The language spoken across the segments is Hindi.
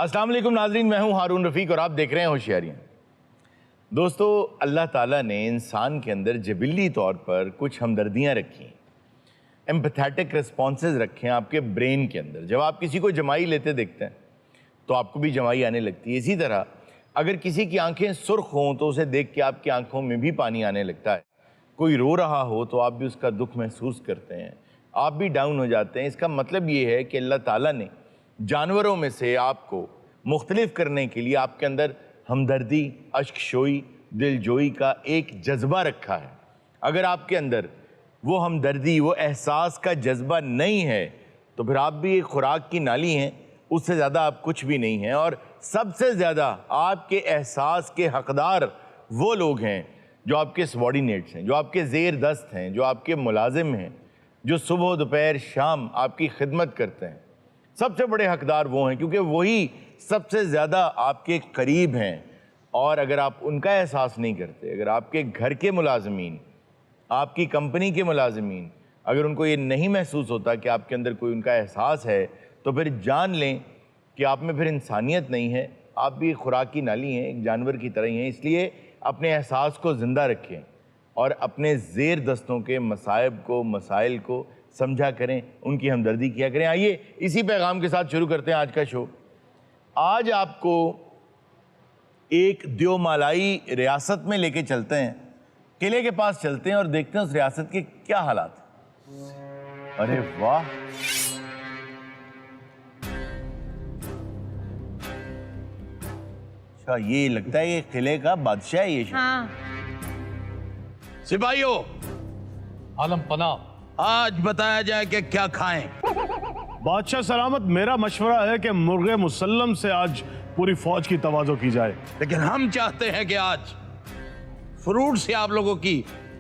अस्सलाम वालेकुम नाज़रीन, मैं हूं हारून रफ़ीक और आप देख रहे हैं होशियारियां। दोस्तों, अल्लाह ताला ने इंसान के अंदर जबिली तौर पर कुछ हमदर्दियां रखी, एम्पैथेटिक रिस्पॉन्सेज रखे हैं आपके ब्रेन के अंदर। जब आप किसी को जमाई लेते देखते हैं तो आपको भी जमाई आने लगती है। इसी तरह अगर किसी की आंखें सुर्ख हों तो उसे देख के आपकी आंखों में भी पानी आने लगता है। कोई रो रहा हो तो आप भी उसका दुख महसूस करते हैं, आप भी डाउन हो जाते हैं। इसका मतलब ये है कि अल्लाह ताला ने जानवरों में से आपको मुख्तलिफ करने के लिए आपके अंदर हमदर्दी, अश्कशोई, दिलजोई का एक जज्बा रखा है। अगर आपके अंदर वो हमदर्दी, वो एहसास का जज्बा नहीं है तो फिर आप भी एक खुराक की नाली हैं, उससे ज़्यादा आप कुछ भी नहीं हैं। और सबसे ज़्यादा आपके एहसास के हकदार वो लोग हैं जो आपके सबॉर्डिनेट्स हैं, जो आपके ज़ेर दस्त हैं, जो आपके मुलाजिम हैं, जो सुबह दोपहर शाम आपकी खिदमत करते हैं। सबसे बड़े हकदार वो हैं क्योंकि वही सबसे ज़्यादा आपके करीब हैं। और अगर आप उनका एहसास नहीं करते, अगर आपके घर के मुलाजमीन, आपकी कंपनी के मुलाजमीन, अगर उनको ये नहीं महसूस होता कि आपके अंदर कोई उनका एहसास है, तो फिर जान लें कि आप में फिर इंसानियत नहीं है, आप भी एक खुराक की नाली हैं, एक जानवर की तरह ही हैं। इसलिए अपने एहसास को ज़िंदा रखें और अपने ज़ेर दस्तों के मसाइब को, मसाइल को समझा करें, उनकी हमदर्दी किया करें। आइए इसी पैगाम के साथ शुरू करते हैं आज का शो। आज आपको एक द्योमालाई रियासत में लेके चलते हैं, किले के पास चलते हैं और देखते हैं उस रियासत के क्या हालात हैं। अरे वाह, अच्छा ये लगता है ये किले का बादशाह है ये। हाँ। सिपाहियों, आलम पना, आज बताया जाए कि क्या खाएं। बादशाह सलामत, मेरा मशवरा है कि मुर्गे मुसल्लम से आज पूरी फौज की तवाज़ो की जाए। लेकिन हम चाहते हैं कि आज फ्रूट से आप लोगों की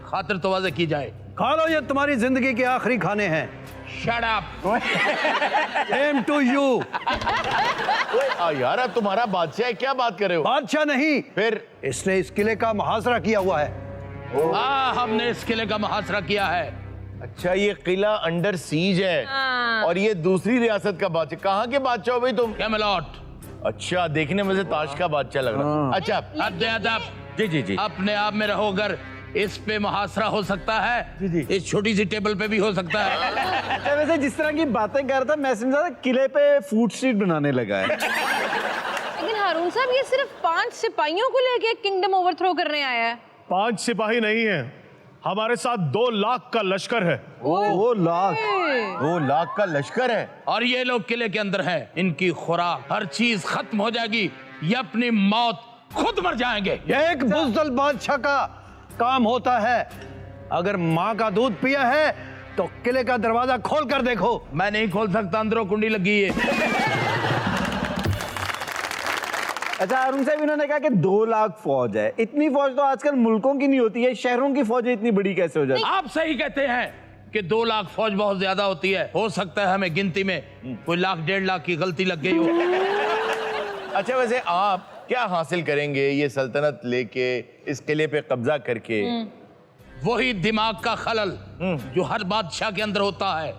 खातिर तवाज़ा की जाए। खा लो, ये तुम्हारी जिंदगी के आखिरी खाने हैं। Shut up. Same to you. यार अब तुम्हारा बादशाह है, क्या बात कर रहे हो? बादशाह नहीं, फिर इसने इस किले का मुहासरा किया हुआ है। हाँ, हमने इस किले का मुहासरा किया है। अच्छा, ये किला अंडर सीज है। हाँ। और ये दूसरी रियासत का बादशाह। कहाँ के बादशाह हो भाई तुम? कैमलॉट। अच्छा, देखने में से ताश का बादशाह लग रहा है। अच्छा, अदब। जी जी जी, अपने आप में रहो। अगर इस पे मुहासरा हो सकता है, जी जी, इस छोटी सी टेबल पे भी हो सकता है। वैसे जिस तरह की बातें कर रहा था, मैं समझा था किले पे फूड स्ट्रीट बनाने लगा है। लेकिन हारून साहब, ये सिर्फ 5 सिपाहियों को लेके किंगडम ओवरथ्रो करने आया है। 5 सिपाही नहीं है, हमारे साथ 2 लाख का लश्कर है। 2 लाख? 2 लाख का लश्कर है। और ये लोग किले के अंदर हैं। इनकी खुराक, हर चीज खत्म हो जाएगी। ये अपनी मौत खुद मर जाएंगे। ये एक बुज़दिल बादशाह का काम होता है। अगर माँ का दूध पिया है तो किले का दरवाजा खोल कर देखो। मैं नहीं खोल सकता, अंदरों कुंडी लगी है। अच्छा अरुण साहब, इन्होंने कहा कि 2 लाख फौज है। इतनी फौज तो आजकल मुल्कों की नहीं होती है, शहरों की फौज इतनी बड़ी कैसे हो जाती है? आप सही कहते हैं कि 2 लाख फौज बहुत ज्यादा होती है। हो सकता है हमें गिनती में कोई 1 लाख 1.5 लाख की गलती लग गई हो। अच्छा, वैसे आप क्या हासिल करेंगे ये सल्तनत लेके, इस किले पे कब्जा करके? वही दिमाग का खलल जो हर बादशाह के अंदर होता है।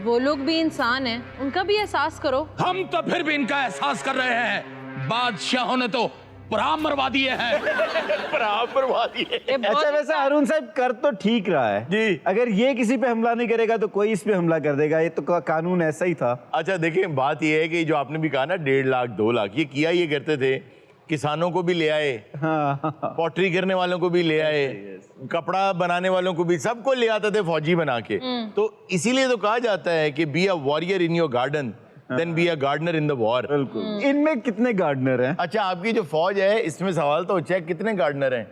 वो लोग भी इंसान हैं, उनका भी एहसास करो। हम तो फिर भी इनका एहसास कर रहे हैं। बादशाहों ने तो प्राण मरवा दिए हैं। अच्छा वैसे अरुण साहब कर तो ठीक रहा है जी। अगर ये किसी पे हमला नहीं करेगा तो कोई इस पे हमला कर देगा। ये तो कानून ऐसा ही था। अच्छा देखिए, बात ये है कि जो आपने भी कहा ना 1.5 लाख 2 लाख, ये किया ये करते थे, किसानों को भी ले आए, पॉटरी करने वालों को भी ले आए, कपड़ा बनाने वालों को भी, सबको ले आते थे फौजी बना के। तो इसीलिए तो कहा जाता है कि be a warrior in your garden than be a gardener in the war. बिल्कुल। इनमें कितने गार्डनर हैं? अच्छा, आपकी जो फौज है इसमें सवाल तो अच्छा है, कितने गार्डनर हैं?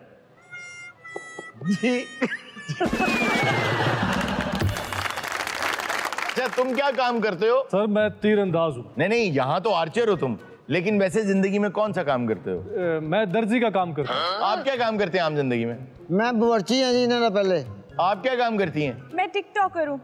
जी। अच्छा, तुम क्या काम करते हो? सर मैं तीरंदाज हूँ। नहीं नहीं, यहाँ तो आर्चर हो तुम, लेकिन वैसे जिंदगी में कौन सा काम करते हो? मैं दर्जी का काम करता हूँ। आप क्या काम करते हैं आम जिंदगी में? मैं बावर्ची हैं जी। ना पहले आप क्या काम करती हैं? मैं टिकटॉकर हूँ।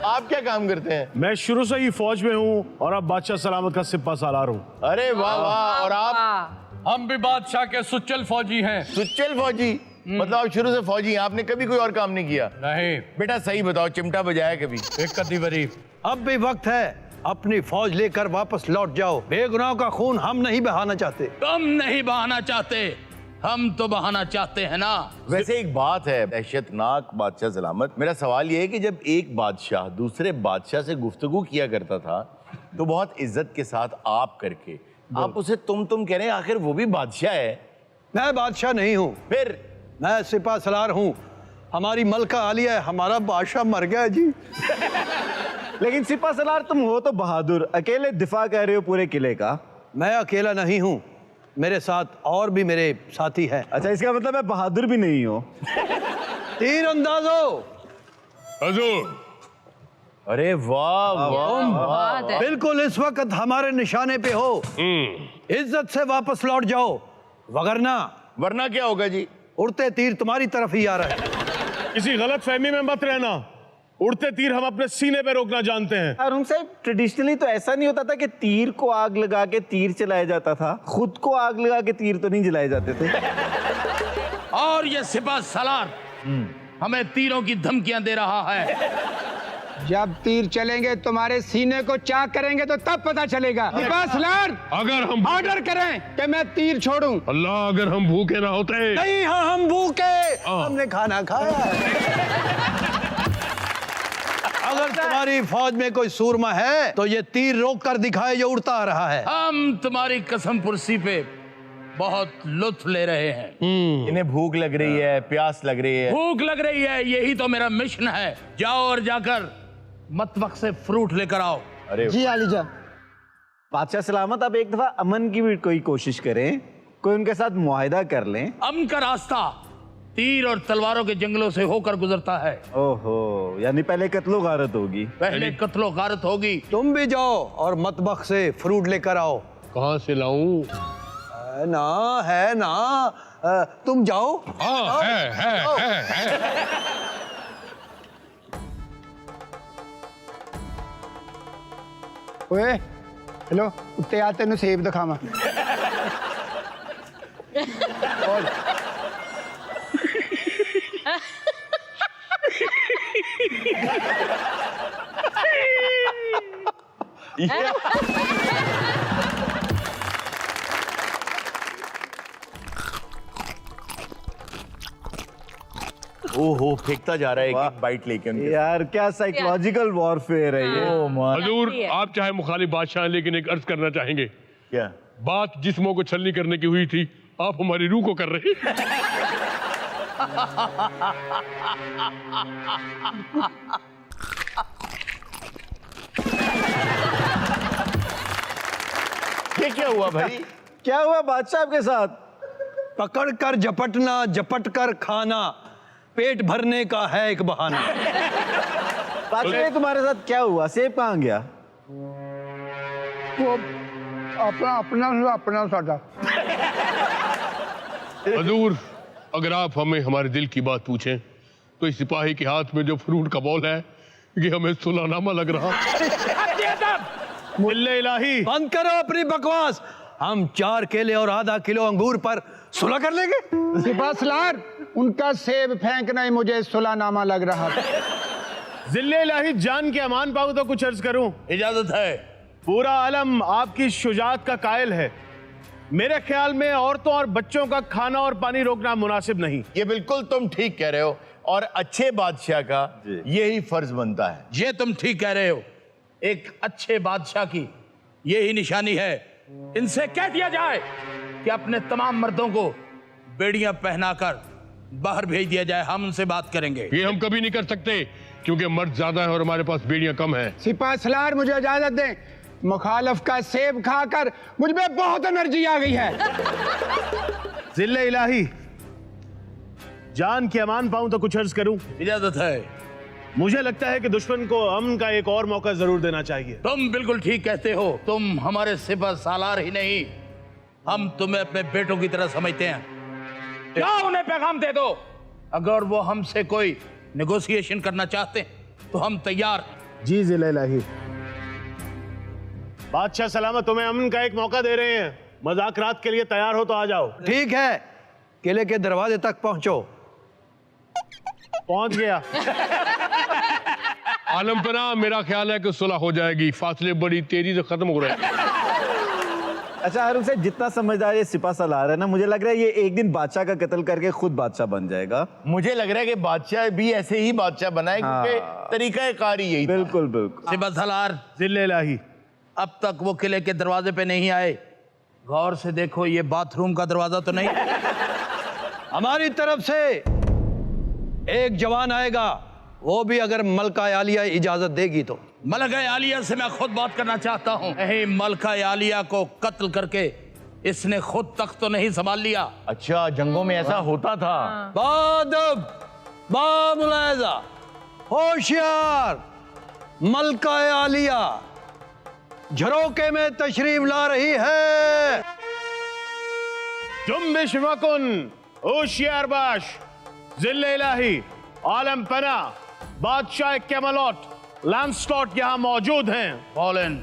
आप क्या काम करते हैं? मैं शुरू से ही फौज में हूँ और अब बादशाह सलामत का सिपा सालार हूँ। अरे वाह वाह। और आप? हम भी बादशाह के सुच्चल फौजी हैं। सुच्चल फौजी? मतलब आप शुरू से फौजी हैं, आपने कभी कोई और काम नहीं किया? नहीं। बेटा सही बताओ, चिमटा बजाया कभी? एक कदी बरी। अब भी वक्त है अपनी फौज लेकर वापस लौट जाओ। बेगुनाहों का खून हम नहीं बहाना चाहते। तुम नहीं बहाना चाहते, हम तो बहाना चाहते हैं ना। वैसे एक बात है दहशतनाक बादशाह सलामत, मेरा सवाल यह है कि जब एक बादशाह दूसरे बादशाह से गुफ्तगू किया करता था तो बहुत इज्जत के साथ आप करके, आप उसे तुम कह रहे हैं, आखिर वो भी बादशाह है। मैं बादशाह नहीं हूँ, फिर मैं सिपा सलार हूँ। हमारी मलका आलिया है, हमारा बादशाह मर गया जी। लेकिन सिपा सलार तुम हो तो बहादुर, अकेले दिफा कर रहे हो पूरे किले का। मैं अकेला नहीं हूँ, मेरे साथ और भी मेरे साथी हैं। अच्छा, इसका मतलब मैं बहादुर भी नहीं हूँ। तीर अंदाजो। हजूर, अरे वाह वाह बात है। बिल्कुल इस वक्त हमारे निशाने पे हो। इज्जत से वापस लौट जाओ, वगरना वरना क्या होगा जी? उड़ते तीर तुम्हारी तरफ ही आ रहा है। किसी गलत फहमी में मत रहना, उड़ते तीर हम अपने सीने पे रोकना जानते हैं। हारून साहब, ट्रेडिशनली तो ऐसा नहीं होता था कि तीर को आग लगा के तीर चलाया जाता था, खुद को आग लगा के तीर तो नहीं जलाए जाते थे। और ये सिपा सलार हमें तीरों की धमकियां दे रहा है। जब तीर चलेंगे तुम्हारे सीने को चाक करेंगे तो तब पता चलेगा। सिपा सलार अगर हम ऑर्डर करें कि मैं तीर छोड़ूं। अल्लाह, अगर हम भूखे ना होते। नहीं, हाँ हम भूखे, हमने खाना खाया है। अगर तुम्हारी फौज में कोई सूरमा है तो ये तीर रोक कर दिखाए जो उड़ता आ रहा है। हम तुम्हारी कसम पुरसी पे बहुत लुत्फ ले रहे हैं। इन्हें भूख लग रही है, प्यास लग रही है। भूख लग रही है, यही तो मेरा मिशन है। जाओ और जाकर मतबख से फ्रूट लेकर आओ। अरे जी आलीजा। बादशाह सलामत, आप एक दफा अमन की भी कोई कोशिश करें, कोई उनके साथ मुआहिदा कर लें। अमन का रास्ता तीर और तलवारों के जंगलों से होकर गुजरता है। ओहो, यानी पहले कत्लो गारत होगी। पहले कत्लो गारत होगी। तुम भी जाओ और मतबख से फ्रूट लेकर आओ। कहाँ से लाऊं? है ना, तुम जाओ। हाँ, है। ओए हेलो, उत्ते आ तेनू सेब दिखावा। ओहो, फेंकता जा रहा है एक बाइट लेके उनके। यार क्या साइकोलॉजिकल वॉरफेयर है ये। ओ मान हजूर, आप चाहे मुखालिफ बादशाह हैं, लेकिन एक अर्ज करना चाहेंगे। क्या? बात जिस्मों को छलनी करने की हुई थी, आप हमारी रूह को कर रहे हैं। ये क्या हुआ भाई? क्या हुआ बादशाह आपके साथ? पकड़ कर झपटना, झपट कर खाना, पेट भरने का है एक बहाना। बादशाह ये तुम्हारे साथ क्या हुआ? सेब कहाँ गया? वो अपना साडा। हजूर, अगर आप हमें हमारे दिल की बात पूछें तो इस सिपाही के हाथ में जो फ्रूट का बॉल है, ये हमें सुलानामा लग रहा। मुल्ले इलाही, बंद करो अपनी बकवास। हम 4 केले और आधा किलो अंगूर पर सुलह कर लेंगे। सिपा सलार, उनका सेब फेंकना ही मुझे सुलानामा लग रहा था। जिल्ले इलाही, जान के अमान पाऊं तो कुछ अर्ज करूं। इजाजत है। पूरा आलम आपकी शुजाअत का कायल है। मेरे ख्याल में औरतों और बच्चों का खाना और पानी रोकना मुनासिब नहीं। ये बिल्कुल तुम ठीक कह रहे हो, और अच्छे बादशाह का यही फर्ज बनता है। ये तुम ठीक कह रहे हो। एक अच्छे बादशाह की यही निशानी है। इनसे कह दिया जाए कि अपने तमाम मर्दों को बेड़ियां पहनाकर बाहर भेज दिया जाए। हम उनसे बात करेंगे। ये हम कभी नहीं कर सकते, क्योंकि मर्द ज्यादा है और हमारे पास बेड़ियां कम है। सिपा सलार, मुझे इजाजत दें। मुखालफ का सेब खाकर मुझ में बहुत एनर्जी आ गई है। जिल्ले इलाही, जान के अमान पाऊं तो कुछ अर्ज करूं। इजाजत है। मुझे लगता है कि दुश्मन को अमन का एक और मौका जरूर देना चाहिए। तुम बिल्कुल ठीक कहते हो। तुम हमारे सिपा सालार ही नहीं, हम तुम्हें अपने बेटों की तरह समझते हैं। जाओ उन्हें पैगाम दे दो। अगर वो हमसे कोई नेगोशिएशन करना चाहते हैं तो हम तैयार हैं। जी जिले इलाही। बादशाह सलामत, तुम्हें अमन का एक मौका दे रहे हैं। मजाकरात के लिए तैयार हो तो आ जाओ। ठीक है, किले के दरवाजे तक पहुंचो। पहुंच गया। आलम पना, मेरा ख्याल है कि सुलह हो जाएगी, फासले बड़ी तेजी से खत्म हो रहे हैं। अच्छा हारून साहब, जितना समझदार ये सिपा सलार है ना, मुझे लग रहा है ये एक दिन बादशाह का कत्ल करके खुद बादशाह बन जाएगा। मुझे लग रहा है कि बादशाह भी ऐसे ही बादशाह बनाए, क्योंकि तरीका कार ही यही था। बिल्कुल बिल्कुल। सिपा सालार, जिल्ले इलाही, अब तक वो किले के दरवाजे पे नहीं आए, गौर से देखो ये बाथरूम का दरवाजा तो नहीं। हमारी तरफ से एक जवान आएगा, वो भी अगर मलका आलिया इजाजत देगी तो। मलका आलिया से मैं खुद बात करना चाहता हूँ। यही मलका आलिया को कत्ल करके इसने खुद तक तो नहीं संभाल लिया। अच्छा, जंगों में ऐसा होता था। बादब, बामुलायजा, होशियार, मलका आलिया झरोके में तशरीफ ला रही है। जुम्बिश वकुन, होशियार बाश, जिल्ले इलाही, आलम पना, बादशाह कैमलॉट, लैंसलॉट यहां मौजूद हैं। फॉलन।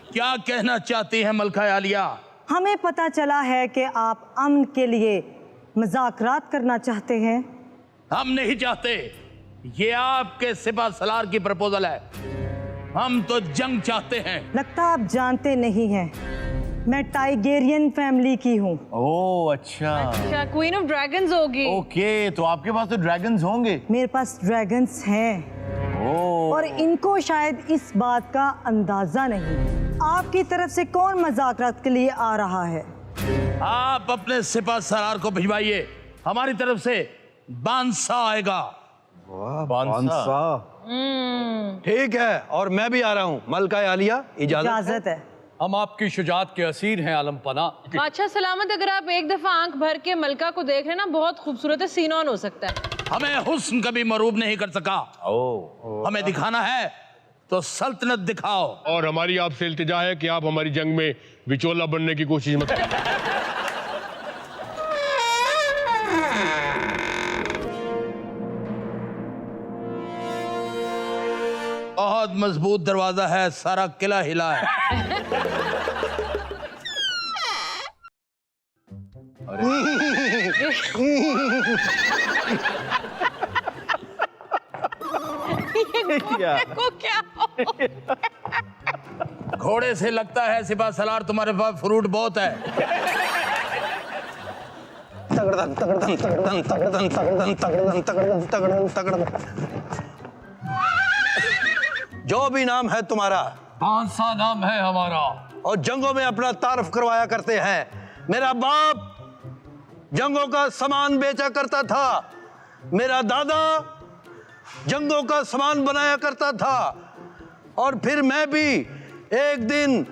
क्या कहना चाहती है मलका आलिया? हमें पता चला है कि आप अमन के लिए मुज़ाकरात करना चाहते हैं। हम नहीं चाहते, ये आपके सिपा सलार की प्रपोजल है। हम तो जंग चाहते हैं। लगता आप जानते नहीं हैं, मैं टाइगेरियन फैमिली की हूँ। ओह अच्छा। अच्छा, क्वीन ऑफ ड्रैगन्स होगी। ओके, तो आपके पास तो ड्रैगन्स होंगे। मेरे पास ड्रैगन्स हैं ओह, और इनको शायद इस बात का अंदाजा नहीं आपकी तरफ से कौन मुज़ाकरात के लिए आ रहा है। आप अपने सिपा सलार को भिजवाइए, हमारी तरफ से बांसा आएगा। बादशाह, ठीक है, और मैं भी आ रहा हूँ। मलका आलिया इजाजत है। हम आपकी शुजात के असीर हैं आलम पना। बादशाह सलामत, अगर आप एक दफा आंख भर के मलका को देख लेना, बहुत खूबसूरत है, सीन ऑन हो सकता है। हमें हुस्न कभी मरूब नहीं कर सका। हमें दिखाना है तो सल्तनत दिखाओ। और हमारी आपसे इल्तिजा है कि आप हमारी जंग में विचोला बनने की कोशिश मत करें। बहुत मजबूत दरवाजा है, सारा किला हिला है। को क्या घोड़े से लगता है सिपा सलार तुम्हारे पास फ्रूट बहुत है। तगड़न तगड़न तगड़न तगड़न तगड़न तगड़न तगड़न तगड़न तगड़न। जो भी नाम है तुम्हारा, बांसा नाम है हमारा, और जंगों में अपना तारफ करवाया करते हैं। मेरा बाप जंगों का सामान बेचा करता था, मेरा दादा जंगों का सामान बनाया करता था, और फिर मैं भी एक दिन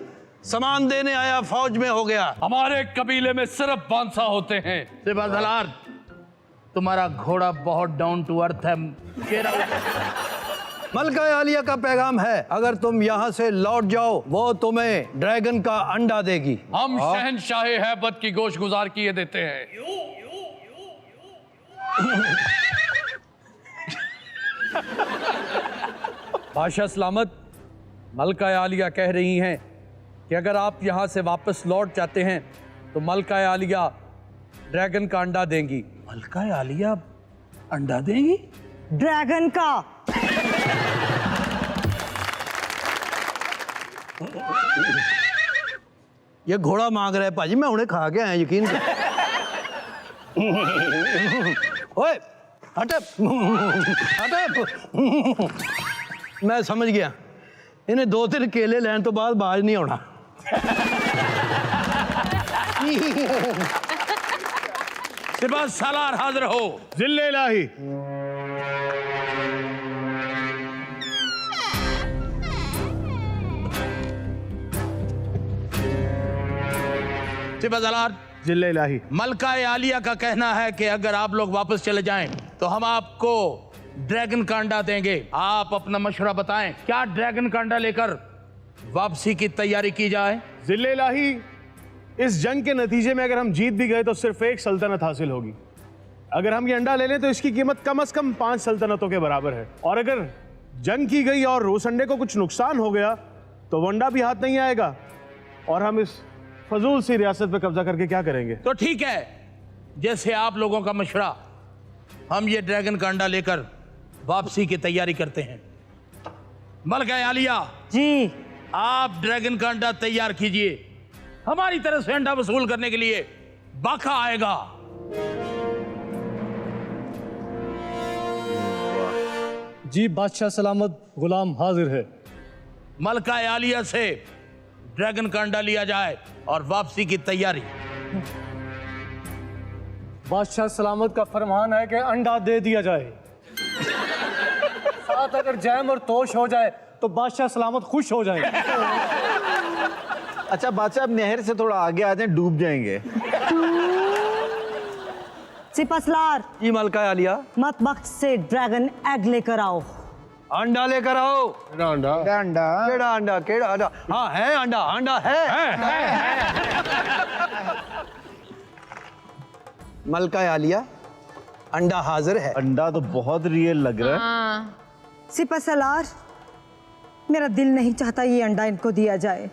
सामान देने आया, फौज में हो गया। हमारे कबीले में सिर्फ बांसा होते हैं। सिपा सलार, तुम्हारा घोड़ा बहुत डाउन टू अर्थ है। मलका आलिया का पैगाम है, अगर तुम यहाँ से लौट जाओ, वो तुम्हें ड्रैगन का अंडा देगी। हम शहनशाह हैबत की गोश गुजार किए देते हैं। बादशाह सलामत, मलका आलिया कह रही हैं कि अगर आप यहाँ से वापस लौट जाते हैं तो मलका आलिया ड्रैगन का अंडा देंगी। मलका आलिया अंडा देंगी? ड्रैगन का। ये घोड़ा मांग रहा है भाजी, मैं उन्हें खा के आया, यकीन कर। ओए हट मैं समझ गया, इन्हें 2-3 केले लेने तो बाद बाज नहीं आना। सिपा सलार हाजिर हो। जिल्ले इलाही, सिपा सलार, जिल्ले इलाही। मलका आलिया का कहना है कि अगर आप लोग वापस चले जाएं तो हम आपको ड्रैगन का अंडा देंगे। आप अपना मशवरा बताएं, क्या ड्रैगन का अंडा लेकर वापसी की तैयारी की जाए? जिल्ले इलाही, इस जंग के नतीजे में अगर हम जीत भी गए तो सिर्फ एक सल्तनत हासिल होगी। अगर हम ये अंडा ले लें तो इसकी कीमत कम से कम 5 सल्तनतों के बराबर है, और अगर जंग की गई और उस अंडे को कुछ नुकसान हो गया तो वो अंडा भी हाथ नहीं आएगा और हम इस फजूल सी रियासत पे कब्जा करके क्या करेंगे? तो ठीक है, जैसे आप लोगों का मशवरा, हम ये ड्रैगन का अंडा लेकर वापसी की तैयारी करते हैं। मलका आलिया जी। आप ड्रैगन का अंडा तैयार कीजिए, हमारी तरफ से अंडा वसूल करने के लिए बाका आएगा। जी बादशाह सलामत, गुलाम हाजिर है। मलका आलिया से ड्रैगन का अंडा लिया जाए और वापसी की तैयारी। बादशाह सलामत का फरमान है कि अंडा दे दिया जाए। साथ अगर जैम और तोश हो जाए तो बादशाह सलामत खुश हो जाए। अच्छा बादशाह, अब नहर से थोड़ा आगे आ जाएं, डूब जाएंगे। सिपहसालार, जी मलका आलिया, मतबख से ड्रैगन एग लेकर आओ। अंडा लेकर आओ। अंडा केड़ा अंडा, केड़ा अंडा? हाँ है अंडा, अंडा है। मलका आलिया, अंडा हाजिर है। अंडा तो बहुत रियल लग रहा है। हाँ। सिपहसालार, मेरा दिल नहीं चाहता ये अंडा इनको दिया जाए।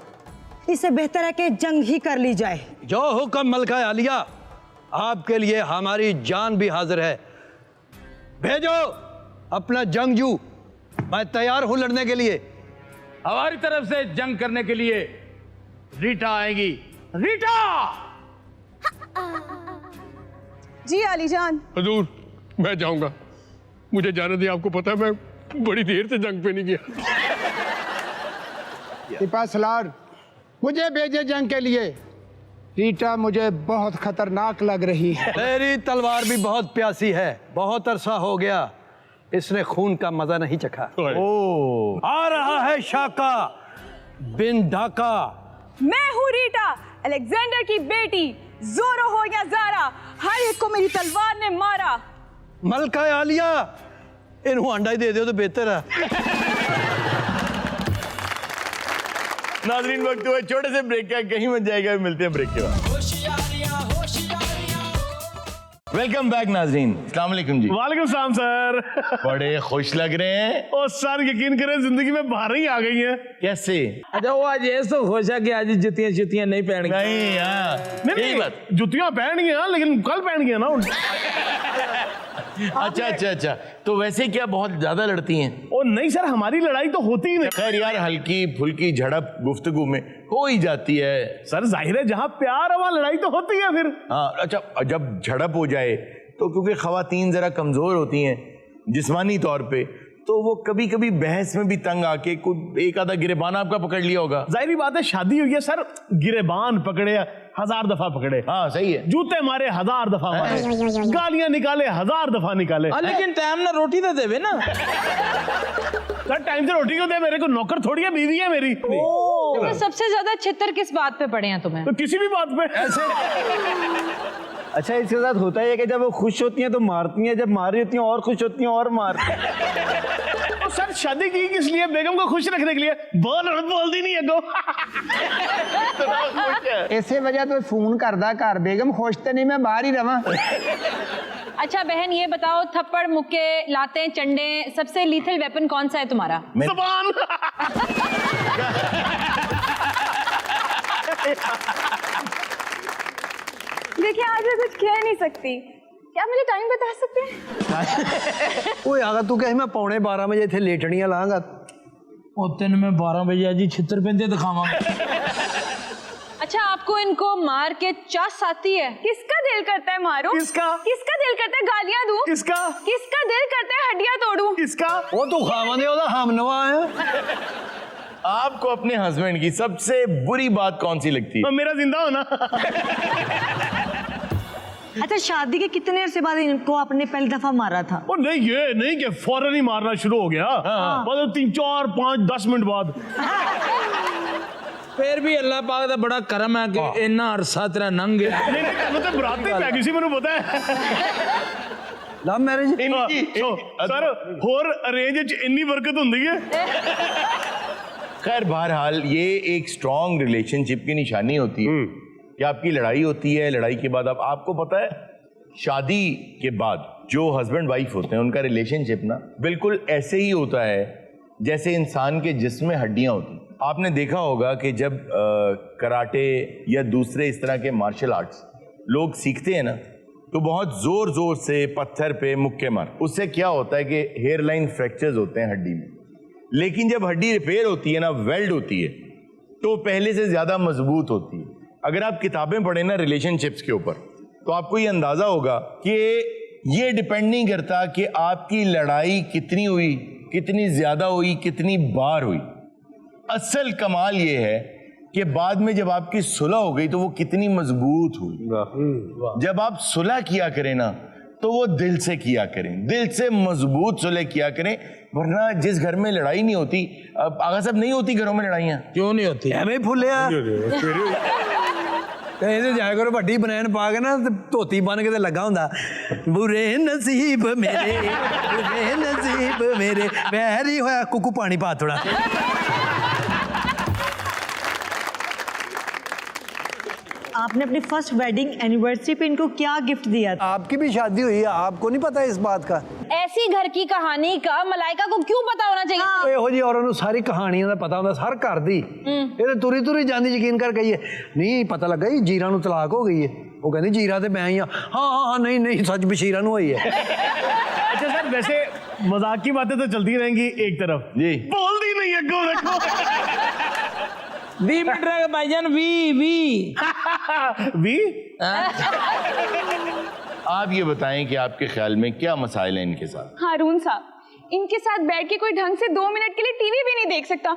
इससे बेहतर है कि जंग ही कर ली जाए। जो हुक्म मलका आलिया, आपके लिए हमारी जान भी हाजिर है। भेजो अपना जंगजू, मैं तैयार हूं लड़ने के लिए। हमारी तरफ से जंग करने के लिए रीटा आएगी। रीटा! जी आलीजान। हजूर, मैं जाऊंगा, मुझे जाने दिए। आपको पता है मैं बड़ी देर से जंग पे नहीं गया। सिपहसालार, मुझे भेजे जंग के लिए। रीटा मुझे बहुत खतरनाक लग रही है। मेरी तलवार भी बहुत प्यासी है, बहुत अरसा हो गया इसने खून का मजा नहीं चखा। ओ, आ रहा है शाका बिन ढाका। मैं हूँ रीटा, अलेक्जेंडर की बेटी। जोरो हो या जारा, हर एक को मेरी तलवार ने मारा। मलका आलिया, इन्हों अंडा ही दे दो तो बेहतर है। नाजरीन, वक्त हुआ छोटे से ब्रेक का, कहीं मत जाएगा। मिलते हैं ब्रेक के बाद। वेलकम बैक नाजरीन, अस्सलाम वालेकुम जी। वालेकुम सलाम सर। बड़े खुश लग रहे हैं। ओ सर, यकीन करें जिंदगी में बाहर ही आ गई है। कैसे? अच्छा, वो आज ये तो खुश है कि आज जुतियां नहीं पहन नहीं, हाँ, यही बात। जुतियां पहन गई हैं, लेकिन कल पहन गई ना। अच्छा, तो वैसे क्या बहुत ज्यादा लड़ती हैं? ओ नहीं सर, हमारी लड़ाई तो होती ही नहीं। खैर यार, हल्की फुल्की झड़प गुफ्तगू में हो ही जाती है। सर जाहिर है, जहाँ प्यार है वहाँ लड़ाई तो होती है फिर। हाँ, अच्छा, जब झड़प हो जाए तो क्योंकि खवातीन जरा कमजोर होती हैं जिस्मानी तौर पे, तो वो कभी कभी बहस में भी तंग आके कोई एक आधा गिरेबान आपका पकड़ लिया होगा। जाहिर बात है, शादी हुई है सर, गिरेबान पकड़े 1000 दफा पकड़े। हाँ सही है। जूते मारे 1000 दफा मारे, गालियां निकाले 1000 दफा निकाले। लेकिन टाइम ना रोटी तो देवे ना। सर टाइम से रोटी को दे, मेरे को नौकर थोड़ी है, बीवी है मेरी। तो सबसे ज्यादा छितर किस बात पे पड़े हैं तुम्हें? तो किसी भी बात पे ऐसे। अच्छा, इसके साथ होता है कि जब वो खुश होती हैं तो मारती हैं, जब मार रही होती हैं और खुश होती हैं और मारती हैं। तो सर शादी की किस लिए? बेगम को खुश रखने के लिए। बोलती नहीं है गो। इसे वजह तो फोन करदा घर, बेगम खुश तो नहीं, मैं बाहर ही रहा। अच्छा बहन, ये बताओ, थप्पड़, मुक्के, लाते, चंडे, सबसे लीथल वेपन कौन सा है तुम्हारा? ज़बान। देखिए, आज मैं कुछ कह नहीं सकती। क्या मुझे टाइम बता सकते हैं? ओए आगा तू कहे मैं 11:45 बजे थे लेटनियां लांगा। और तेन मैं 12 बजे आज छितर पेंदे दिखावा। अच्छा, आपको इनको मार के चस आती है? किसका दिल करता है मारूं? किसका दिल करता है गालियां दूं? किसका दिल करता है हड्डियां तोड़ूं? किसका? वो तो खावंदे ओदा हमनवा है। आपको अपने हस्बैंड की सबसे बुरी बात कौन सी लगती है? मेरा जिंदा होना। अच्छा, शादी के कितने अरसे बाद इनको आपने पहली दफा मारा था? ओ नहीं, ये नहीं कि फौरन ही मारना शुरू हो गया। मतलब 3, 4, 5, 10 मिनट बाद। फिर भी अल्लाह पाक दा बड़ा करम है कि इन्ना अरसा तेरा नंग है। नहीं, तो बराती पै गई सी, मैंने पता है। लव मैरिज सर, होर अरेंज च इन्नी बरकत हुंदी है। खैर बहरहाल, ये एक स्ट्रॉन्ग रिलेशनशिप की निशानी होती है कि आपकी लड़ाई होती है। लड़ाई के बाद अब आपको पता है, शादी के बाद जो हस्बैंड वाइफ होते हैं उनका रिलेशनशिप ना बिल्कुल ऐसे ही होता है जैसे इंसान के जिस्म में हड्डियां होती हैं। आपने देखा होगा कि जब कराटे या दूसरे इस तरह के मार्शल आर्ट्स लोग सीखते हैं ना, तो बहुत जोर जोर से पत्थर पे मुक्के मार, उससे क्या होता है कि हेयर लाइन फ्रैक्चर्स होते हैं हड्डी में। लेकिन जब हड्डी रिपेयर होती है ना, वेल्ड होती है, तो पहले से ज्यादा मजबूत होती है। अगर आप किताबें पढ़ें ना रिलेशनशिप्स के ऊपर, तो आपको ये अंदाजा होगा कि ये डिपेंड नहीं करता कि आपकी लड़ाई कितनी हुई, कितनी ज्यादा हुई, कितनी बार हुई। असल कमाल ये है कि बाद में जब आपकी सुलह हो गई तो वो कितनी मजबूत हुई। जब आप सुलह किया करें ना, तो वो दिल से किया करें, दिल से मजबूत सुलह किया करें। वरना जिस घर में लड़ाई नहीं होती, अब आगा साहब, नहीं होती घरों में लड़ाइयाँ, क्यों नहीं होती? ਐਵੇਂ ਫੁੱਲਿਆ ਇਹਦੇ ਜਾਇਆ ਕਰੋ ਵੱਡੀ ਬਨੈਣ ਪਾ ਕੇ ਨਾ ਤੇ ਧੋਤੀ ਬਨ ਕੇ ਤੇ ਲੱਗਾ ਹੁੰਦਾ ਬੁਰੇ ਨਸੀਬ ਮੇਰੇ ਵੈਰੀ ਹੋਇਆ ਕੁੱਕੂ ਪਾਣੀ ਪਾ ਥੋੜਾ। आपने अपनी फर्स्ट वेडिंग एनिवर्सरी पे इनको क्या गिफ्ट दिया था? आपकी भी शादी हुई है, आपको नहीं पता इस बात का? ऐसी घर की कहानी का मलाइका को क्यों पता होना चाहिए? ਇਹੋ ਜਿਹੀ ਔਰਤ ਨੂੰ ਸਾਰੀ ਕਹਾਣੀਆਂ ਦਾ ਪਤਾ ਹੁੰਦਾ, ਹਰ ਘਰ ਦੀ। ਇਹ ਤੇ ਤੁਰੀ ਤੁਰੀ ਜਾਂਦੀ ਯਕੀਨ ਕਰ ਗਈ ਹੈ। ਨਹੀਂ ਪਤਾ ਲੱਗਾ ਜੀ ਜੀਰਾ ਨੂੰ ਤਲਾਕ ਹੋ ਗਈ ਹੈ। ਉਹ ਕਹਿੰਦੀ ਜੀਰਾ ਤੇ ਮੈਂ ਹੀ ਆ। ਹਾਂ ਨਹੀਂ नहीं सच बशीरा ਨੂੰ होई है। अच्छा सर, वैसे मजाक की बातें तो चलती रहेंगी एक तरफ, जी बोल दी नहीं है देखो। 20 मिनट रह गए भाईजान। वी आप ये बताएं कि आपके ख्याल में क्या मसाइल हैं इनके साथ? हारून साहब, इनके साथ बैठ के कोई ढंग से 2 मिनट के लिए टीवी भी नहीं देख सकता।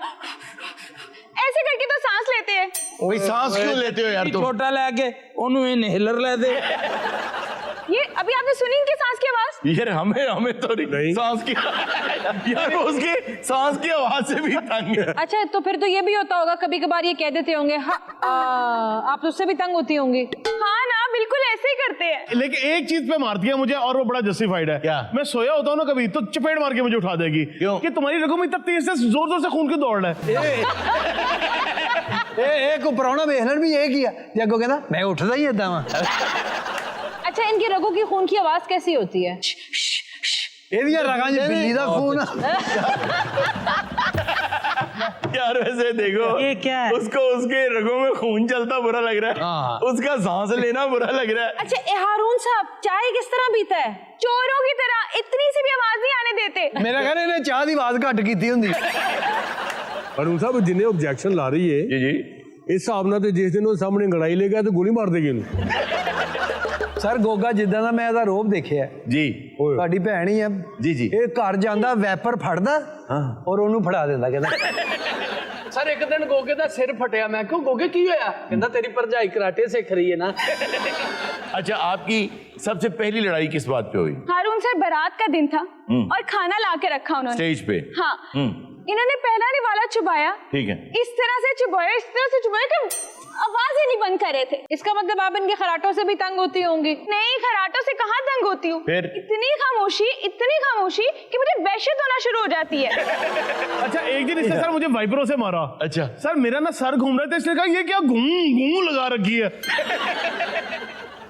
ऐसे करके तो सांस लेते हैं। वही सांस क्यों लेते हो यार तुम? छोटा लेके ओनू इनहेलर ले दे। ये अभी आपने सुनी इनकी सांस की आवाज? यार हमें तो नहीं सांस की यार, उसकी सांस की आवाज से भी तंग है। अच्छा, तो फिर तो ये भी होता होगा कभी कभार ये कह देते होंगे आप उससे भी तंग होती होंगी। हाँ ना, बिल्कुल ऐसे ही करते हैं। लेकिन एक चीज पे मारती है मुझे, और वो बड़ा जस्टिफाइड है। क्या? मैं सोया होता हूँ ना कभी, तो चपेट मार के मुझे उठा देगी। क्यों? कि तुम्हारी रगों में इतना तेज से जोर जोर से खून क्यों दौड़ रहा है? ਇਹ ਕੋ ਪਰਾਉਣਾ ਵੇਖ ਲੈਣ ਵੀ ਇਹ ਕੀ ਆ। ਜੇ ਅੱਗੋਂ ਕਹਿੰਦਾ ਮੈਂ ਉੱਠਦਾ ਹੀ ਏਦਾਂ ਵਾਂ। अच्छा, इनकी रगों की खून की आवाज कैसी होती है? ਇਹਦੀਆਂ ਰਗਾਂ 'ਚ ਬਿੱਲੀ ਦਾ ਖੂਨ ਆ। यार वैसे देखो, ये क्या है? उसको उसके रगों में खून चलता बुरा लग रहा है, उसका सांस लेना बुरा लग रहा है। अच्छा, हारून साहब, चाय किस तरह पीता है? चोरों की तरह, इतनी सी भी आवाज नहीं आने देते। ਮੇਰਾ ਕਹਿੰਦਾ ਇਹਨੇ ਚਾਹ ਦੀ ਆਵਾਜ਼ ਘੱਟ ਕੀਤੀ ਹੁੰਦੀ। अरुण साहब जिन्हें ऑब्जेक्शन ला रही है, जी जी, इस हिसाब नाल ते जिस दिन वो सामने लड़ाई ले गया तो गोली मार देगी इन्हें। ਸਰ ਗੋਗਾ ਜਿੱਦਾਂ ਦਾ ਮੈਂ ਇਹਦਾ ਰੋਬ ਦੇਖਿਆ जी ਤੁਹਾਡੀ ਭੈਣ ਹੀ ਆ ਜੀ ਜੀ, ਇਹ ਘਰ ਜਾਂਦਾ ਵੈਪਰ ਫੜਦਾ ਔਰ ਉਹਨੂੰ ਫੜਾ ਦਿੰਦਾ ਕਹਿੰਦਾ। सर एक दिन गोगे का सिर फटिया, मैं क्यों गोगे की होया? कहंदा तेरी भरजाई कराटे सीख रही है ना। अच्छा, आपकी सबसे पहली लड़ाई किस बात पे हुई? हारून सर, बारात का दिन था और खाना ला के रखा उन्होंने स्टेज पे? हाँ। इन्होंने पहला निवाला चुबाया, ठीक है, इस तरह से चुबाया कि आवाज ही नहीं बंद कर रहे थे। इसका मतलब आप इनके खराटों से भी तंग होती होंगी। नहीं, खराटों से कहाँ तंग होती हूँ। फिर? इतनी खामोशी कि मुझे वहशत होना शुरू हो जाती है। अच्छा, एक दिन इसने सर मुझे वाइपरों से मारा। अच्छा सर, मेरा ना सर घूम रहा था, इसने कहा ये क्या घूम लगा रखी है।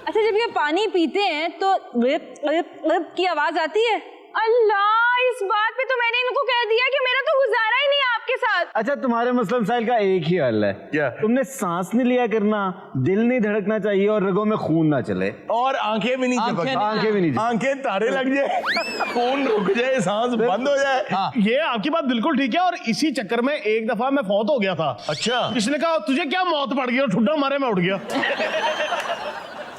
अच्छा, जब ये पानी पीते हैं तो विप की आवाज आती है। अल्लाह, इस बात पे तो मैंने इनको कह दिया कि मेरा तो गुजारा ही नहीं है आपके साथ। अच्छा, तुम्हारे मसला मसाइल का एक ही हल है। क्या? तुमने सांस नहीं लिया करना, दिल नहीं धड़कना चाहिए और रगों में खून ना चले, और आंखें भी नहीं चपकती, आंखें भी नहीं। आंखें तारे लग जाए, खून रुक जाए, सांस बंद हो जाए। ये आपकी बात बिल्कुल ठीक है, और इसी चक्कर में एक दफा मैं फौत हो गया था। अच्छा, इसने कहा तुझे क्या मौत पड़ गई, और ठुड्डा मारे मैं उठ गया।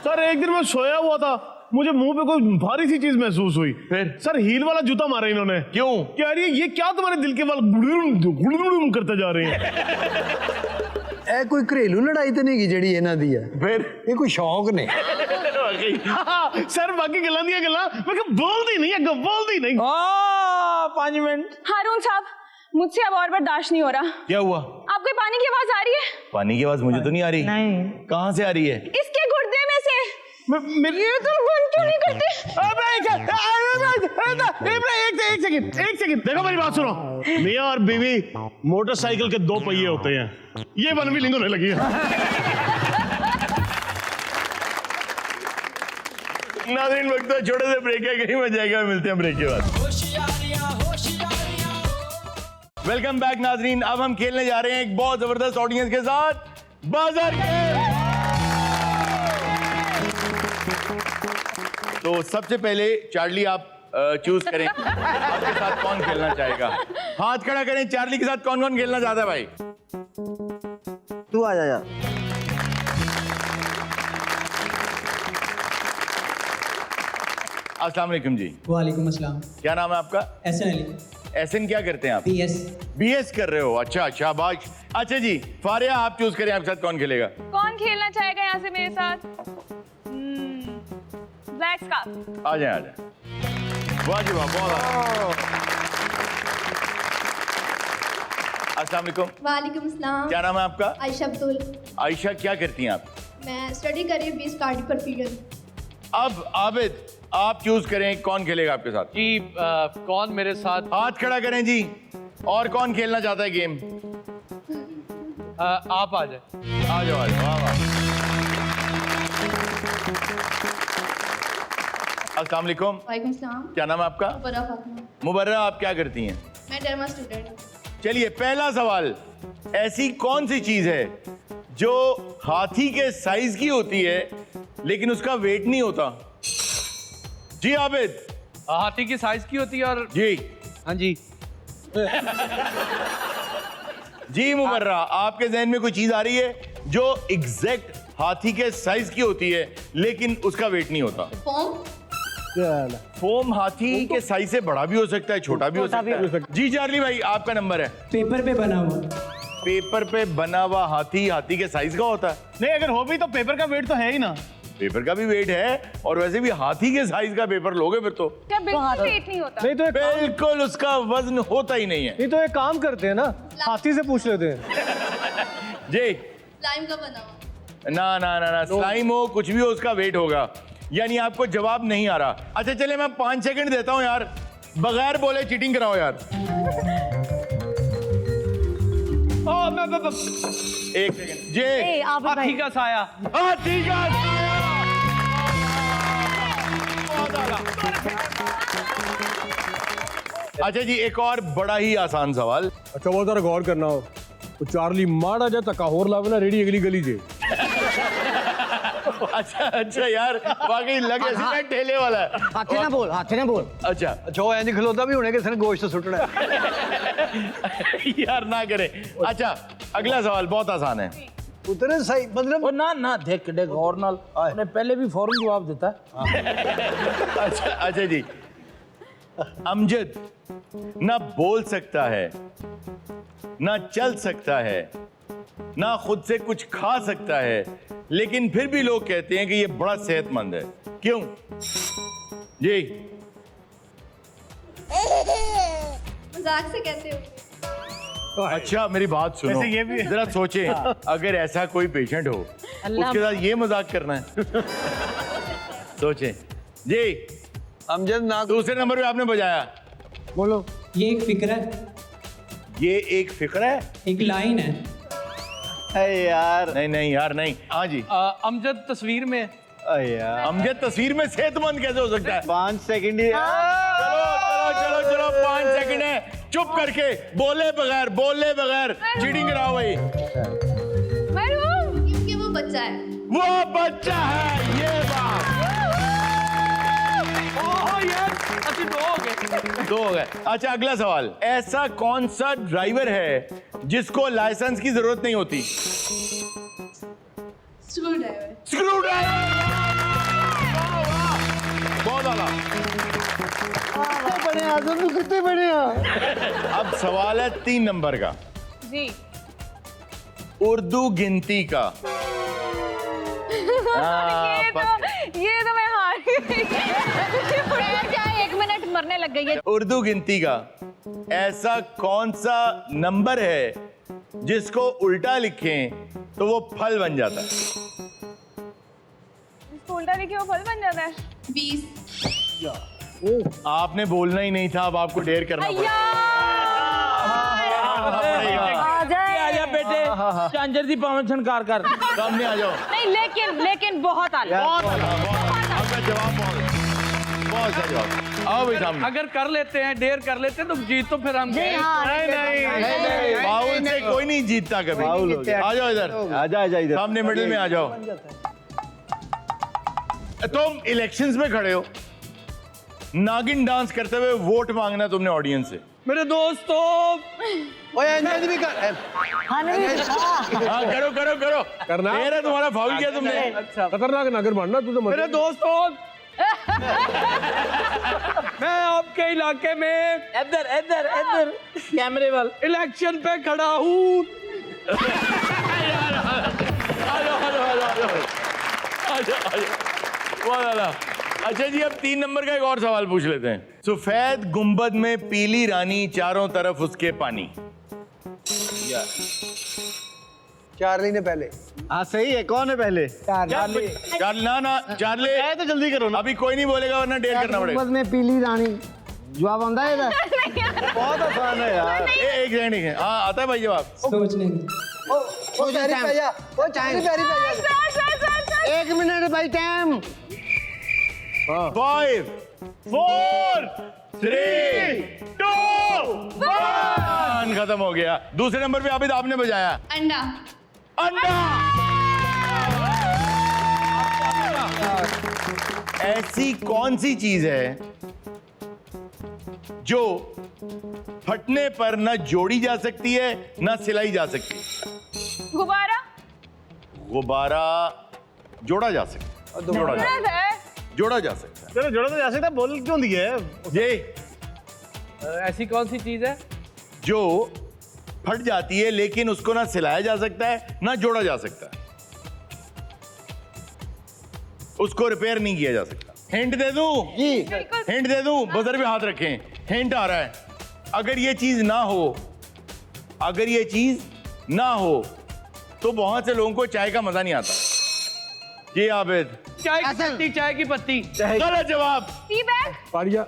सर, एक दिन मैं सोया हुआ था, मुझे मुंह पे कोई भारी सी चीज महसूस हुई। फिर? सर, हील वाला जूता मारा इन्होंने। क्यों? क्या ये क्या तुम्हारे दिल के वाल गुड़गुड़ करते जा रहे हैं? ਇਹ ਕੋਈ ਘਰੇਲੂ ਲੜਾਈ ਤੇ ਨਹੀਂ ਗਈ ਜਿਹੜੀ ਇਹਨਾਂ ਦੀ ਹੈ। फिर ਇਹ ਕੋਈ ਸ਼ੌਕ ਨੇ। सर, बाकी गल्लां दियां गल्लां मैं कहा बोलदी नहीं, अग्गों बोलदी नहीं। 5 मिनट। हारून साहब, मुझसे अब और बर्दाश्त नहीं हो रहा। क्या हुआ? आपको पानी की आवाज आ रही है? पानी की आवाज मुझे तो नहीं आ रही। नहीं। कहाँ से आ रही है? इसके गुर्दे में से। ये तुम बंद क्यों नहीं करते? एक सेकंड, देखो मेरी बात सुनो। मियाँ और बीवी मोटरसाइकिल के 2 पहिए होते हैं, ये वन व्हीलिंग होने लगी है। नाज़रीन, वक्त छोटे से ब्रेक है, कहीं मत जाएगा, मिलते हैं ब्रेक के बाद। वेलकम बैक नाजरीन। अब हम खेलने जा रहे हैं एक बहुत जबरदस्त ऑडियंस के साथ बाजार गेम। तो सबसे पहले चार्ली आप चूज करें आपके साथ कौन खेलना चाहेगा। हाथ खड़ा करें, चार्ली के साथ कौन कौन खेलना चाहता है भाई। तू आ जा यार। अस्सलाम वालेकुम जी। वालेकुम अस्सलाम। क्या नाम है आपका? एहसन अली। एहसन क्या करते हैं आप? बीएस। बीएस कर रहे हो, अच्छा शाबाश। अच्छा जी फारिया आप चूज करें आपके साथ कौन खेलेगा। कौन खेलना चाहेगा यहाँ से मेरे साथ? Black scarf. आ जाए आ जाए। वाह जी वाह, बहुत अच्छा। अस्सलाम वालेकुम। वालेकुम अस्सलाम। क्या नाम है आपका? आयशा अब्दुल। आयशा क्या करती हैं आप? मैं स्टडी कर रही हूँ 20 कार्डिक परफीजन। अब आबिद आप चूज करें कौन खेलेगा आपके साथ। जी कौन मेरे साथ? हाथ खड़ा करें जी। और कौन खेलना चाहता है गेम? आप आ जाए। आ जाओ आ जाओ। वाह वाह। अस्सलाम वालेकुम। वालेकुम सलाम। क्या नाम है आपका? मुबर्रा फातिमा। मुबर्रा आप क्या करती हैं? मैं डर्मा स्टूडेंट हूँ। चलिए पहला सवाल, ऐसी कौन सी चीज है जो हाथी के साइज की होती है लेकिन उसका वेट नहीं होता? जी आबिद। हाथी की साइज की होती है और जी हाँ जी जी मुबर्रा आपके जहन में कोई चीज आ रही है जो एग्जैक्ट हाथी के साइज की होती है लेकिन उसका वेट नहीं होता? फॉर्म। फोम हाथी के साइज से बड़ा भी हो सकता है, छोटा भी हो सकता है। जी चार्ली भाई आपका नंबर है। पेपर पे बना हुआ। पेपर पे बना हुआ हाथी हाथी के साइज का होता है? नहीं, अगर हो भी तो पेपर का वेट तो है ही ना। पेपर का भी वेट है और वैसे भी हाथी के साइज का पेपर लोगे फिर तो। क्या बिल्कुल वेट नहीं होता? नहीं तो बिल्कुल उसका वजन होता ही नहीं है। नहीं तो एक काम करते हैं ना, हाथी से पूछ लेते हैं। जी स्लाइम का बना हुआ। ना ना ना ना, स्लाइम हो कुछ भी हो उसका वेट होगा। यानी आपको जवाब नहीं आ रहा। अच्छा चले मैं 5 सेकंड देता हूं यार, बगैर बोले चीटिंग कराओ यार। एक सेकंड जी। हाथी का साया। हाथी का साया। बहुत आला। अच्छा जी एक और बड़ा ही आसान सवाल। अच्छा वो जरा गौर करना हो तो चार्ली माड़ा जा तका होर लावे ना रेडी अगली गली जे। अच्छा अच्छा यार वाकई लगे मैं ठेले वाला है। हाथे ना बोल, हाथे ना बोल। अच्छा जो इंज खलोता भी होने के सन गोश्त सुटना है। यार ना करे। अच्छा अगला सवाल बहुत आसान है। उतरे सही मतलब ना ना देख के गौर नाल ने पहले भी फौरन जवाब देता है। अच्छा अच्छा जी अमजद ना बोल सकता है, ना चल सकता है, ना खुद से कुछ खा सकता है, लेकिन फिर भी लोग कहते हैं कि ये बड़ा सेहतमंद है। क्यों? जी मजाक से कहते हो। अच्छा मेरी बात सुनो, वैसे ये भी जरा सोचें अगर ऐसा कोई पेशेंट हो उसके साथ ये मजाक करना है। सोचें जी। अमजद ना दूसरे नंबर पे आपने बजाया। बोलो। ये एक फिक्र है, ये एक फिक्र है? एक लाइन है। यार नहीं नहीं यार नहीं। हाँ जी अमजद तस्वीर में। यार अमजद तस्वीर में सेहतमंद कैसे हो सकता है? 5 सेकंड ही। चलो चलो चलो चलो 5 सेकंड है, चुप करके बोले बगैर चीटिंग कराओ भाई। क्योंकि वो बच्चा है। वो बच्चा है, ये बात। दो हो गए। अच्छा अगला सवाल, ऐसा कौन सा ड्राइवर है जिसको लाइसेंस की जरूरत नहीं होती? Screw driver. Screw driver. बहुत आला। बड़े आजम तो कितने बड़े हैं। अब सवाल है 3 नंबर का। जी उर्दू गिनती का। ये तो मैं हार गई। क्या 1 मिनट मरने लग गई है। उर्दू गिनती का ऐसा कौन सा नंबर है जिसको उल्टा लिखें तो वो फल बन जाता है? इसको उल्टा लिखे वो फल बन जाता है। 20। आपने बोलना ही नहीं था, अब आपको डेयर करना पड़ेगा। आजा बेटे चांजर दी पावन छनकार कर सामने आ जाओ। नहीं लेकिन बहुत आला। बहुत आला, बहुत आला। आपका जवाब बहुत बहुत सही जवाब। आओ भाई सामने। अगर कर लेते हैं, डेयर कर लेते हैं तो जीत तो फिर हम नहीं बाउल से कोई नहीं जीतता कभी। आ जाओ इधर, आजा इधर सामने मिडिल में आ जाओ। तुम इलेक्शंस में खड़े हो, नागिन डांस करते हुए वोट मांगना तुमने ऑडियंस से। मेरे दोस्तों, भी कर हाँ करो करो करो करना मेरा तुम्हारा फाउल किया तुमने। अच्छा खतरनाक नागर मारना तू तो मेरे दोस्तों, मैं आपके इलाके में इधर कैमरे वाले इलेक्शन पे खड़ा हूँ। अच्छा जी, अब 3 नंबर का एक और सवाल पूछ लेते हैं। सफेद गुंबद में पीली रानी, चारों तरफ उसके पानी। चार्ली ने पहले। हाँ सही है, कौन है पहले? चार्ली ना चार्ली तो जल्दी करो ना। अभी कोई नहीं बोलेगा वरना डेयर करना पड़ेगा। में पीली रानी जवाब आंदा है इधर। बहुत आसान है यार। एक सेकंड है। हाँ आता है भाई जवाब। सोचने दो। वो पैरी पे जा, वो चार्ली पैरी पे जा। 1 मिनट भाई टाइम। 5 4 3 2 1 खत्म हो गया। दूसरे नंबर पे आबिद आपने बजाया अंडा। अंडा। ऐसी कौन सी चीज है जो फटने पर न जोड़ी जा सकती है न सिलाई जा सकती है? गुब्बारा। गुब्बारा जोड़ा जा सकता है। जोड़ा जा सकता है। चलो जोड़ा तो जा सकता है, बोल क्यों दिया है? ये ऐसी कौन सी चीज है जो फट जाती है लेकिन उसको ना सिलाया जा सकता है ना जोड़ा जा सकता है, उसको रिपेयर नहीं किया जा सकता। हिंट दे दूं? जी हिंट दे दूं? बजर पे हाथ रखें, हिंट आ रहा है। अगर ये चीज ना हो, अगर ये चीज ना हो तो बहुत से लोगों को चाय का मजा नहीं आता। ये आबिद चाय की पत्ती, चाय की पत्ती। गलत जवाब। Tea bag. पारिया।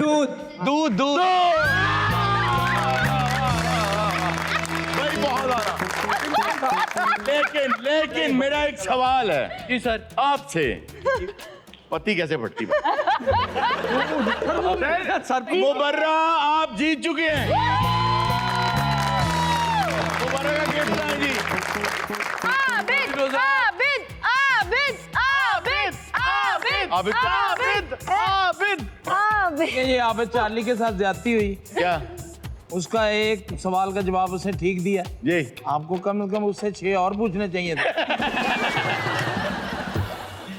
दूध। दूध दूध। भाई बहुत आना। लेकिन मेरा एक सवाल है जी सर। आपसे, पत्ती कैसे फटती? सर मुबर्रा आप जीत चुके हैं। मुबर्रा का गिफ्ट है जी। आबिद आबिद आबिद आबिद आबिद आबिद आबिद आबिद। ये आबिद चार्ली के साथ ज्यादती हुई। क्या? उसका एक सवाल का जवाब उसने ठीक दिया जी। आपको कम से कम उससे 6 और पूछने चाहिए थे।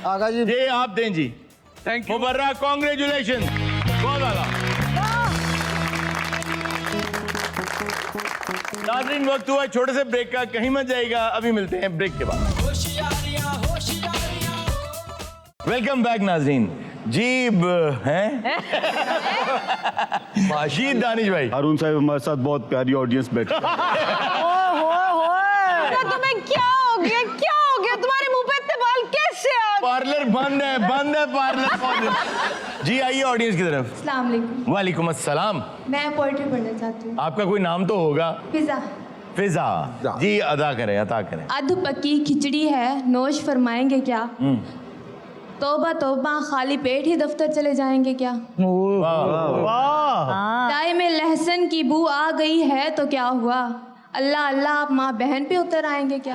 आगा जी ये आप दें जी। Thank you. मुबर्रा कॉन्ग्रेचुलेशन, बहुत आला। नाज़रीन वक्त हुआ छोटे से ब्रेक का, कहीं मत जाएगा, अभी मिलते हैं ब्रेक के बाद। वेलकम बैक नाज़रीन। जी हैं माशीद दानिश भाई। हारून साहब हमारे साथ बहुत प्यारी ऑडियंस बैठी है। तुम्हें क्या हो गया? क्या हो गया? तुम्हारे मुंह पे इतने बाल कैसे आ गए? पार्लर बंद है पार्लर। जी आइए ऑडियंस की तरफ। अस्सलाम वालेकुम। वालेकुम अस्सलाम। मैं पोएट्री पढ़ना चाहती हूँ। आपका कोई नाम तो होगा? फिजा। फिजा जी, अदा करें। अध पकी खिचड़ी है, नोश फरमाएंगे क्या? तौबा तौबा, खाली पेट ही दफ्तर चले जाएंगे क्या? चाय में लहसुन की बू आ गई है तो क्या हुआ? अल्लाह अल्लाह, आप माँ बहन पे उतर आएंगे क्या?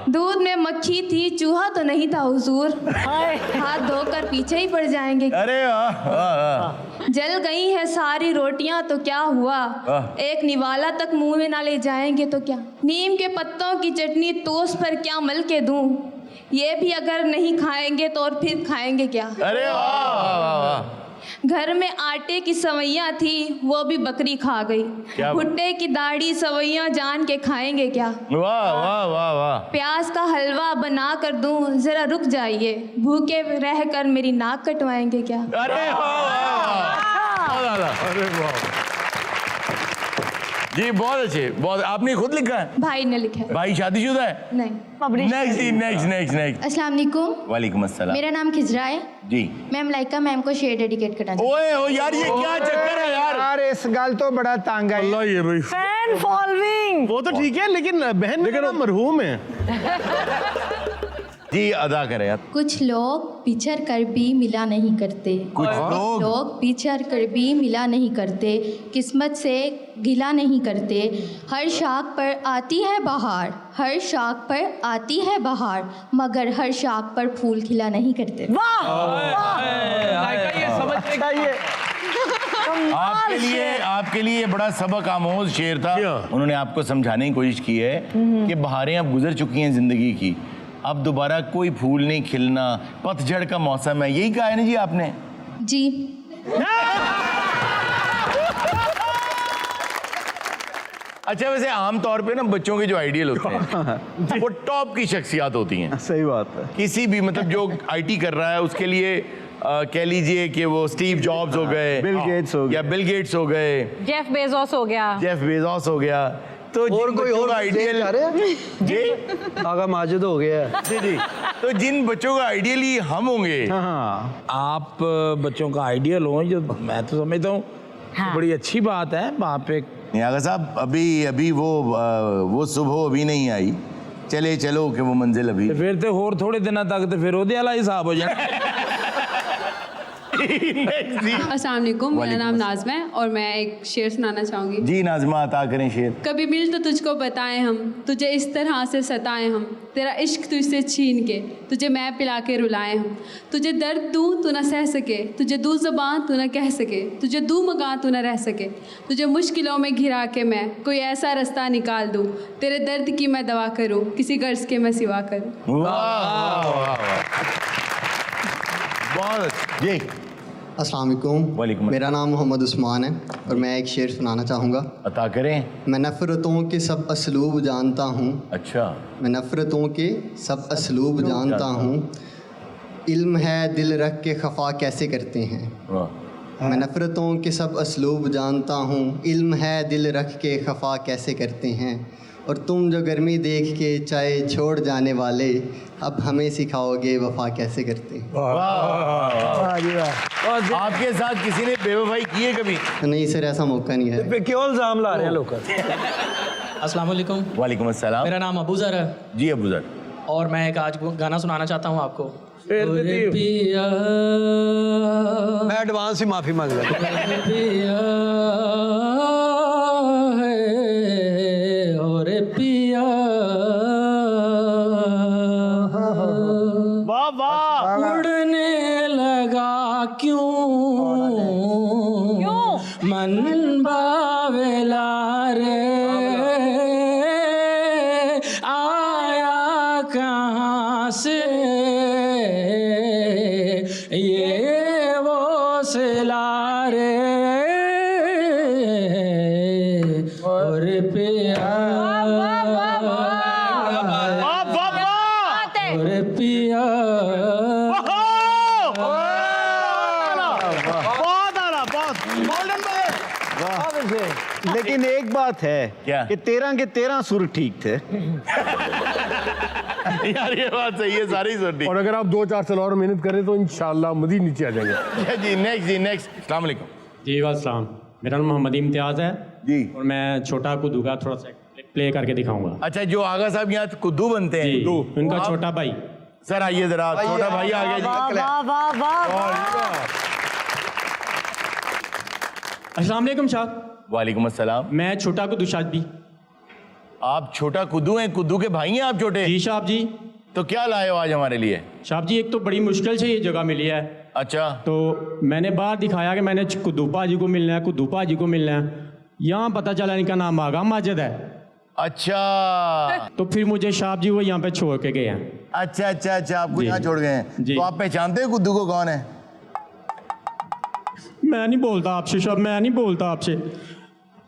दूध में मक्खी थी, चूहा तो नहीं था हुजूर, हाथ धोकर पीछे ही पड़ जाएंगे क्या? अरे वाह। जल गई है सारी रोटियां तो क्या हुआ? एक निवाला तक मुंह में ना ले जाएंगे तो क्या? नीम के पत्तों की चटनी टोस्ट पर क्या मल के दूं? ये भी अगर नहीं खाएंगे तो और फिर खाएंगे क्या? अरे वाह। घर में आटे की सवैयां थी, वो भी बकरी खा गई। भुट्टे की दाढ़ी सवैयां जान के खाएंगे क्या? वाह वाह वाह वाह। प्याज का हलवा बना कर दूं, जरा रुक जाइए, भूखे रहकर मेरी नाक कटवाएंगे क्या? अरे वाह। अरे वाह जी, बहुत अच्छे, बहुत। आपने खुद लिखा है? भाई ने लिखा है। भाई शादीशुदा है? नहीं। नेक्स्ट। अस्सलाम वालेकुम। वालेकुम अस्सलाम। मेरा नाम खिजरा है जी। मैं मलाइका मैम को शेर डेडिकेट करना चाहती हूँ। ओए ओ यार, ये क्या चक्कर है यार? यार इस गल तो बड़ा तंग है। ये भाई फैन हैंड फॉलोइंग। वो तो ठीक है, लेकिन बहन मेरा नाम मरहूम है। जी अदा करें आप। कुछ लोग बिछड़ कर भी मिला नहीं करते, कुछ लोग बिछड़ कर भी मिला नहीं करते, किस्मत से गिला नहीं करते। हर शाख पर आती है बहार, हर शाख पर आती है बहार, मगर हर शाख पर फूल खिला नहीं करते। आपके लिए बड़ा सबक आमोज शेर था। उन्होंने आपको समझाने की कोशिश की है कि बहारें अब गुजर चुकी हैं जिंदगी की, अब दोबारा कोई फूल नहीं खिलना, पतझड़ का मौसम है। यही कहा है ना जी आपने? जी। अच्छा, वैसे आमतौर पे ना बच्चों के जो आइडियल होते हैं वो टॉप की शख्सियत होती हैं। सही बात है। किसी भी मतलब जो आईटी कर रहा है उसके लिए कह लीजिए कि वो स्टीव जॉब्स हो गए, बिल गेट्स हो गए, या बिल गेट्स हो गए, जेफ बेजोस हो गया, जेफ बेजोस हो गया। तो और कोई और आइडियल जी आगा माजिद हो गया। जी जी। तो जिन बच्चों का आइडियली हम होंगे, आप बच्चों का आइडियल हो, जो मैं तो समझता हूँ बड़ी अच्छी बात है। वहाँ पे आगा साहब अभी वो सुबह अभी नहीं आई, चले चलो कि वो मंजिल अभी फिर तो और थोड़े दिनों तक तो फिर ओदे वाला हिसाब हो जाए। अस्सलाम वालेकुम, मेरा नाम नाज़मा है और मैं एक शेर सुनाना चाहूँगी। जी नाज़मा, अता करें शेर। कभी मिल तो तुझको बताएं हम, तुझे इस तरह से सताएं हम, तेरा इश्क तुझसे छीन के तुझे मैं पिला के रुलाएं हम। तुझे दर्द दूँ तू न सह सके, तुझे दूँ ज़बान तू न कह सके, तुझे दूँ मकान तू न रह सके, तुझे मुश्किलों में घिरा के मैं कोई ऐसा रास्ता निकाल दूँ, तेरे दर्द की मैं दवा करूँ, किसी गर्ज के मैं सिवा करूँ। जी अस्सलाम वालेकुम, मेरा नाम मोहम्मद उस्मान है और मैं एक शेर सुनाना चाहूँगा। अता करें। मैं नफ़रतों के सब असलूब जानता हूँ। अच्छा। मैं नफ़रतों के सब असलूब जानता हूँ, इल्म है दिल रख के खफा कैसे करते हैं। मैं नफ़रतों के सब असलूब जानता हूँ, इल्म है दिल रख के खफा कैसे करते हैं। और तुम जो गर्मी देख के चाहे छोड़ जाने वाले, अब हमें सिखाओगे वफ़ा कैसे करते हैं। आपके साथ किसी ने बेवफाई की है कभी? नहीं सर, ऐसा मौका नहीं है। क्यों इल्जाम ला रहे हैं लोग? अस्सलाम वालेकुम। वालेकुम अस्सलाम। मेरा नाम अबूज़र है। जी अबूज़र। और मैं एक आज गाना सुनाना चाहता हूँ आपको। मैं एडवांस ही माफी मांग रहा उड़ने लगा क्यों मन बावेला रे, आया कहाँ से ये वो सिला रे, और पिया और पिया। लेकिन एक बात है क्या? कि 13 के 13 सुर ठीक थे। यार ये बात सही है, सारी सुन। और अगर आप 2-4 साल और मेहनत करें तो इंशाल्लाह मजीद नीचे आ जाएंगे। जी नेक्स्ट। अस्सलाम वालेकुम। जी वालेकुम, मेरा नाम मोहम्मद इम्तियाज़ है जी, और मैं छोटा कुद्दू का थोड़ा सा प्ले करके दिखाऊंगा। अच्छा, जो आगा साहब यहाँ कुद्दू बनते हैं, उनका छोटा भाई। सर आइए जरा, छोटा भाई आ गया जी। अस्सलाम वालेकुम शाह। वालेकुम अस्सलाम। मैं छोटा कुद्दू शादी। आप छोटा कुद्दू हैं? कुद्दू के भाई हैं आप छोटे? जी साहब जी। तो क्या लाए हो आज हमारे लिए? साहब जी, एक तो बड़ी मुश्किल से ये जगह मिली है। अच्छा। तो मैंने बाहर दिखाया कि मैंने कुद्दू भाजी को मिलना है, कुद्दू भाजी को मिलना है। यहाँ पता चला इनका नाम आगा माजिद है। अच्छा। तो फिर मुझे साहब जी वो यहाँ पे छोड़ के गए हैं। अच्छा, आपको यहाँ छोड़ गए हैं। जी। तो आप पहचानते हैं कुद्दू को कौन है? मैं नहीं बोलता आपसे साहब, मैं नहीं बोलता आपसे।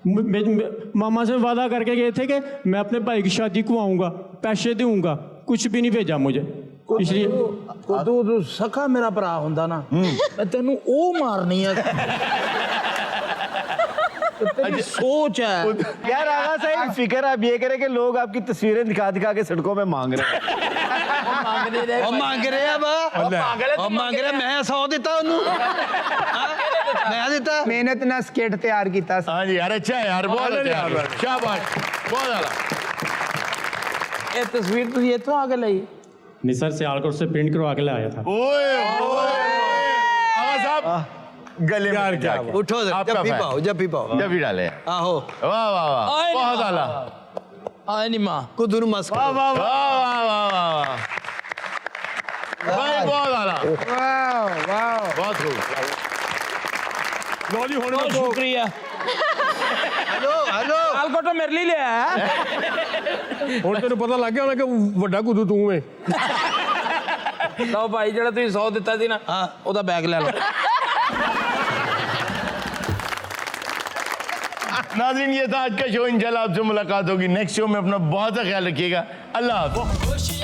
मामा से वादा करके गए थे कि मैं अपने भाई की शादी को आऊँगा, पैसे दूंगा, कुछ भी नहीं भेजा मुझे। इसलिए कुद्दू सखा मेरा भरा होंदा ना, मैं तेनू ओ मारनी है। तेरी सोच है। यार आगा साहब फिक्र आप ये करें कि लोग आपकी तस्वीरें दिखा दिखा के सड़कों में मांग रहे हैं। ਉਹ ਮੰਗ ਰਿਹਾ ਵਾ ਉਹ ਮੰਗ ਰਿਹਾ ਮੈਂ 100 ਦਿੱਤਾ ਉਹਨੂੰ ਮੈਂ ਦਿੱਤਾ ਮਿਹਨਤ ਨਾਲ ਸਕਿੱਟ ਤਿਆਰ ਕੀਤਾ ਸੀ। हाँ जी यार अच्छा है यार बहुत अच्छा यार शाबाश बहुत आला ਇਹ ਤਸਵੀਰ ਤੁਸੀਂ ਇੱਥੋਂ ਆ ਕੇ ਲਈ? नहीं सर सियालकोट से प्रिंट करवा के लाया था। ओए आगा साहब गले में जाके उठो जप्पी पाओ जप्पी पाओ जब भी डाले आहो वाह वाह वाह बहुत आला आए नहीं मां कुदुर मस्क वाह वाह वाह वाह वाह वाह भाई बहुत आला ਵਾਓ ਵਾਓ बहुत खूब लो जी होने ਬਹੁਤ दो। ਸ਼ੁਕਰੀਆ। हेलो हेलो ਆਲਕੋਟੋ ਮੇਰੇ ਲਈ ਲਿਆ ਹੈ। ਹੁਣ ਤੈਨੂੰ ਪਤਾ ਲੱਗ ਗਿਆ ਹੋਣਾ ਕਿ ਵੱਡਾ ਕੁੱਦੂ ਤੂੰ ਏ। ਲਓ ਭਾਈ ਜਿਹੜਾ ਤੁਸੀਂ 100 ਦਿੱਤਾ ਸੀ ਨਾ ਉਹਦਾ ਬੈਗ ਲੈ ਲਓ। नाज़रीन ये था आज का शो। इंशाल्लाह आपसे मुलाकात होगी नेक्स्ट शो में। अपना बहुत सा ख्याल रखिएगा। अल्लाह हाफ़िज़।